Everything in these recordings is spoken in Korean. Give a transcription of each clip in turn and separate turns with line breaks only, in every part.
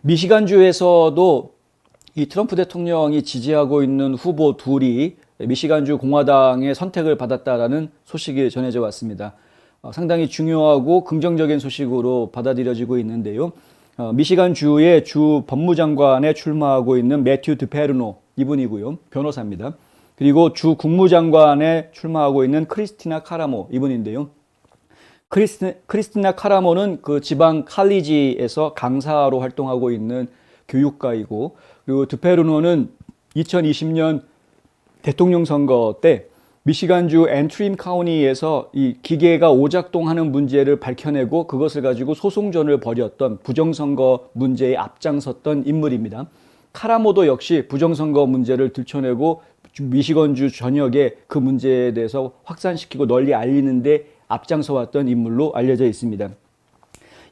미시간주에서도 이 트럼프 대통령이 지지하고 있는 후보 둘이 미시간주 공화당의 선택을 받았다라는 소식이 전해져 왔습니다. 상당히 중요하고 긍정적인 소식으로 받아들여지고 있는데요. 미시간주의 주 법무장관에 출마하고 있는 매튜 드페르노 이분이고요. 변호사입니다. 그리고 주 국무장관에 출마하고 있는 크리스티나 카라모 이분인데요. 크리스티나 카라모는 그 지방 칼리지에서 강사로 활동하고 있는 교육가이고, 그리고 드페르노는 2020년 대통령 선거 때 미시간주 앤트림 카운티에서 이 기계가 오작동하는 문제를 밝혀내고 그것을 가지고 소송전을 벌였던 부정선거 문제에 앞장섰던 인물입니다. 카라모도 역시 부정선거 문제를 들춰내고 미시건주 전역에 그 문제에 대해서 확산시키고 널리 알리는데 앞장서 왔던 인물로 알려져 있습니다.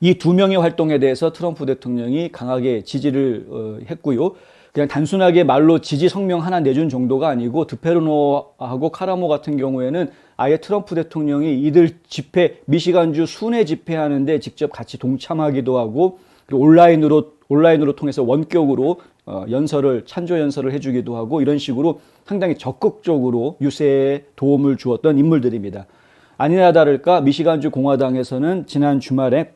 이 두 명의 활동에 대해서 트럼프 대통령이 강하게 지지를 했고요. 그냥 단순하게 말로 지지 성명 하나 내준 정도가 아니고 드페르노하고 카라모 같은 경우에는 아예 트럼프 대통령이 이들 집회, 미시간주 순회 집회하는데 직접 같이 동참하기도 하고, 그리고 온라인으로 통해서 원격으로 찬조 연설을 해주기도 하고, 이런 식으로 상당히 적극적으로 유세에 도움을 주었던 인물들입니다. 아니나 다를까 미시간주 공화당에서는 지난 주말에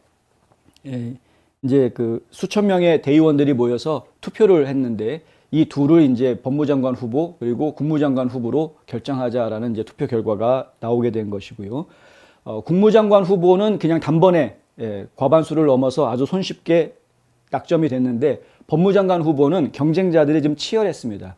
이제 그 수천 명의 대의원들이 모여서 투표를 했는데, 이 둘을 이제 법무장관 후보 그리고 국무장관 후보로 결정하자라는 이제 투표 결과가 나오게 된 것이고요. 국무장관 후보는 그냥 단번에 과반수를 넘어서 아주 손쉽게 낙점이 됐는데, 법무장관 후보는 경쟁자들이 좀 치열했습니다.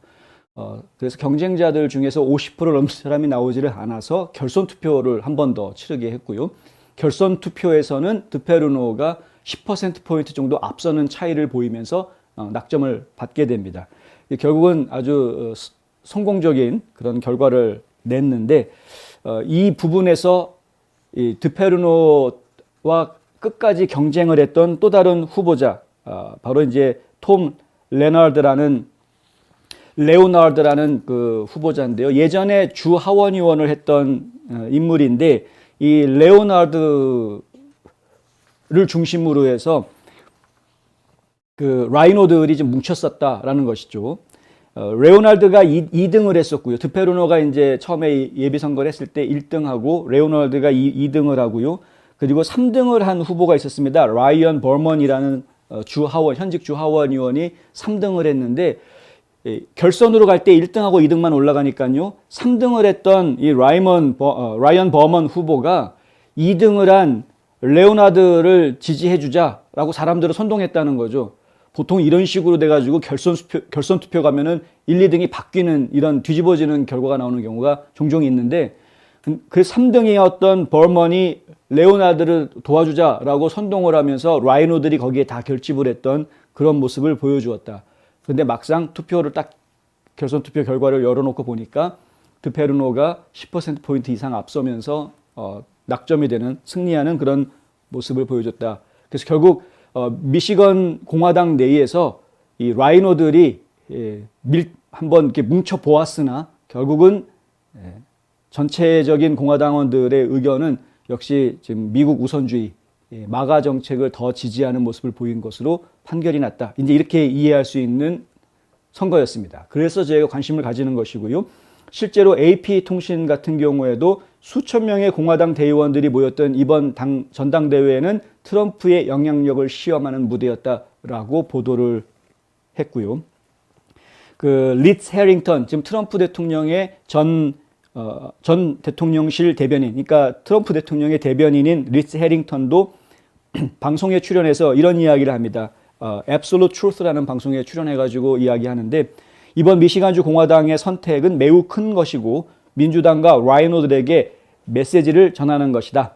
그래서 경쟁자들 중에서 50%를 넘는 사람이 나오지를 않아서 결선 투표를 한 번 더 치르게 했고요. 결선 투표에서는 드페르노가 10%포인트 정도 앞서는 차이를 보이면서 낙점을 받게 됩니다. 결국은 아주 성공적인 그런 결과를 냈는데, 이 부분에서 이 드페르노와 끝까지 경쟁을 했던 또 다른 후보자, 바로 이제 톰 레오나르드라는 그 후보자인데요. 예전에 주 하원 의원을 했던 인물인데, 이 레오나르드를 중심으로 해서 그 라이노들이 좀 뭉쳤었다라는 것이죠. 레오나르드가 2등을 했었고요. 드페르노가 이제 처음에 예비선거를 했을 때 1등하고 레오나르드가 2등을 하고요. 그리고 3등을 한 후보가 있었습니다. 라이언 버먼이라는 현직 주 하원 의원이 3등을 했는데, 결선으로 갈 때 1등하고 2등만 올라가니까요. 3등을 했던 이 라이언 버먼 후보가 2등을 한 레오나르드를 지지해주자라고 사람들을 선동했다는 거죠. 보통 이런 식으로 돼가지고 결선 투표 가면은 1, 2등이 바뀌는, 이런 뒤집어지는 결과가 나오는 경우가 종종 있는데, 그 3등이었던 버먼이 레오나르드를 도와주자라고 선동을 하면서 라이노들이 거기에 다 결집을 했던 그런 모습을 보여주었다. 근데 막상 결선 투표 결과를 열어놓고 보니까 드페르노가 10%포인트 이상 앞서면서 낙점이 되는, 승리하는 그런 모습을 보여줬다. 그래서 결국 미시건 공화당 내에서 이 라이노들이 한번 이렇게 뭉쳐 보았으나 결국은 전체적인 공화당원들의 의견은 역시 지금 미국 우선주의, 마가 정책을 더 지지하는 모습을 보인 것으로 판결이 났다. 이제 이렇게 이해할 수 있는 선거였습니다. 그래서 저희가 관심을 가지는 것이고요. 실제로 AP통신 같은 경우에도 수천 명의 공화당 대의원들이 모였던 이번 전당대회는 트럼프의 영향력을 시험하는 무대였다라고 보도를 했고요. 그 리츠 해링턴, 지금 트럼프 대통령의 전 대통령실 대변인, 그러니까 트럼프 대통령의 대변인인 리츠 해링턴도 방송에 출연해서 이런 이야기를 합니다. Absolute Truth라는 방송에 출연해가지고 이야기하는데, 이번 미시간주 공화당의 선택은 매우 큰 것이고 민주당과 라이노들에게 메시지를 전하는 것이다.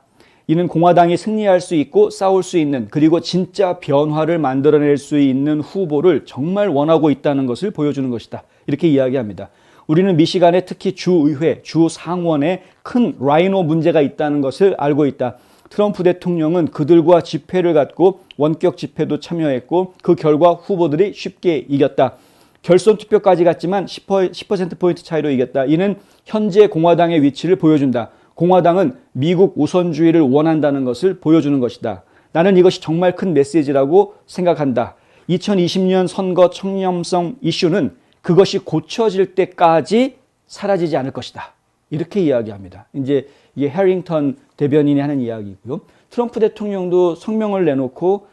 이는 공화당이 승리할 수 있고 싸울 수 있는, 그리고 진짜 변화를 만들어낼 수 있는 후보를 정말 원하고 있다는 것을 보여주는 것이다. 이렇게 이야기합니다. 우리는 미시간에 특히 주의회, 주상원에 큰 라이노 문제가 있다는 것을 알고 있다. 트럼프 대통령은 그들과 집회를 갖고 원격 집회도 참여했고 그 결과 후보들이 쉽게 이겼다. 결선 투표까지 갔지만 10%포인트 차이로 이겼다. 이는 현재 공화당의 위치를 보여준다. 공화당은 미국 우선주의를 원한다는 것을 보여주는 것이다. 나는 이것이 정말 큰 메시지라고 생각한다. 2020년 선거 청렴성 이슈는 그것이 고쳐질 때까지 사라지지 않을 것이다. 이렇게 이야기합니다. 이제 이게 해링턴 대변인이 하는 이야기고요. 트럼프 대통령도 성명을 내놓고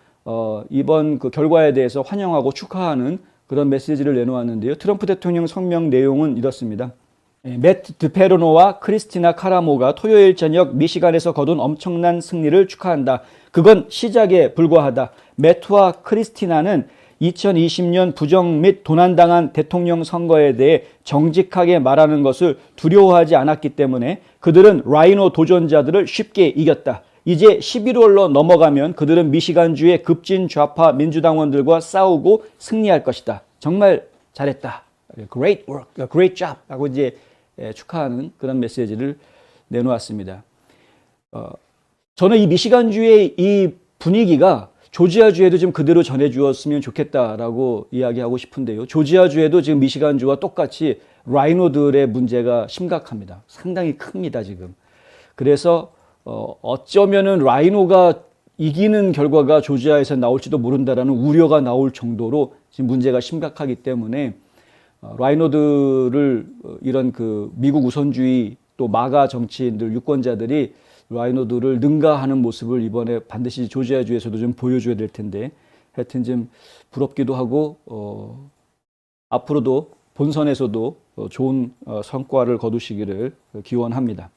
이번 그 결과에 대해서 환영하고 축하하는 그런 메시지를 내놓았는데요. 트럼프 대통령 성명 내용은 이렇습니다. 매트 드페로노와 크리스티나 카라모가 토요일 저녁 미시간에서 거둔 엄청난 승리를 축하한다. 그건 시작에 불과하다. 매트와 크리스티나는 2020년 부정 및 도난당한 대통령 선거에 대해 정직하게 말하는 것을 두려워하지 않았기 때문에 그들은 라이노 도전자들을 쉽게 이겼다. 이제 11월로 넘어가면 그들은 미시간주의 급진 좌파 민주당원들과 싸우고 승리할 것이다. 정말 잘했다. Great work, great job. 하고 이제 축하하는 그런 메시지를 내놓았습니다. 저는 이 미시간주의 이 분위기가 조지아주에도 좀 그대로 전해주었으면 좋겠다라고 이야기하고 싶은데요. 조지아주에도 지금 미시간주와 똑같이 라이노들의 문제가 심각합니다. 상당히 큽니다, 지금. 그래서 어쩌면은 라이노가 이기는 결과가 조지아에서 나올지도 모른다라는 우려가 나올 정도로 지금 문제가 심각하기 때문에 라이노들을 이런 그 미국 우선주의 또 마가 정치인들, 유권자들이 라이노들을 능가하는 모습을 이번에 반드시 조지아주에서도 좀 보여줘야 될 텐데 하여튼 좀 부럽기도 하고 앞으로도 본선에서도 좋은 성과를 거두시기를 기원합니다.